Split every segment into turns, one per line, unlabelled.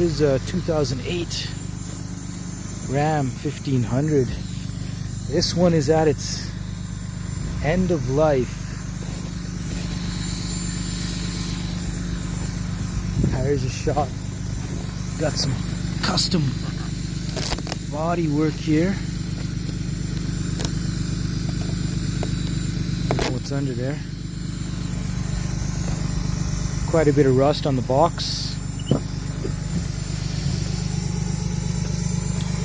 Here's a 2008 Ram 1500. This one is at its end of life. Tires are shot. Got some custom body work here. What's under there? Quite a bit of rust on the box.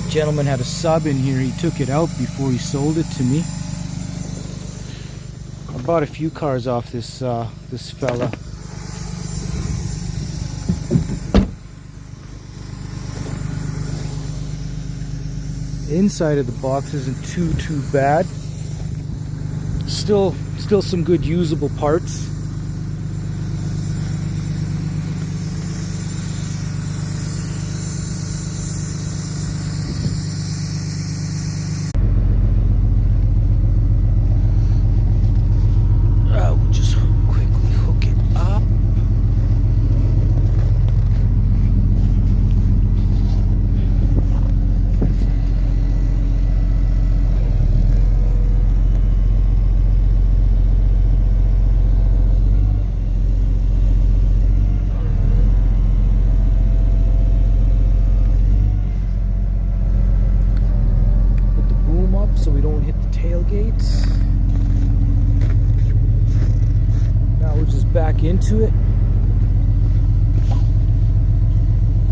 The gentleman had a sub in here. He took it out before he sold it to me. I bought a few cars off this fella. The inside of the box isn't too bad. Still some good usable parts. We'll just quickly hook it up. So we don't hit the tailgates. Now we're just back into it.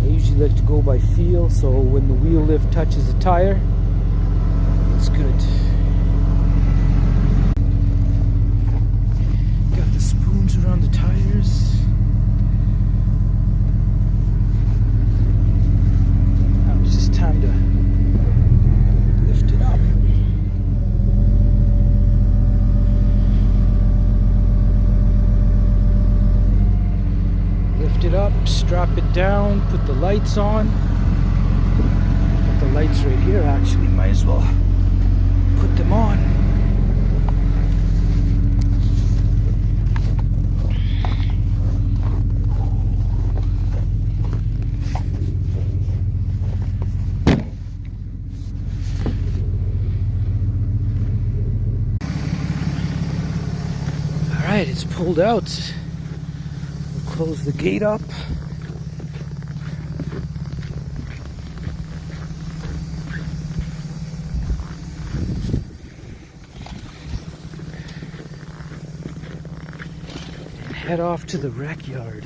I usually like to go by feel, so when the wheel lift touches the tire, it's good. Got the spoons around the tires. Now it's just time to lift it up. Lift it up, strap it down, put the lights on. Got the lights right here, actually, might as well put them on. Alright, it's pulled out. Close the gate up. And head off to the rec yard.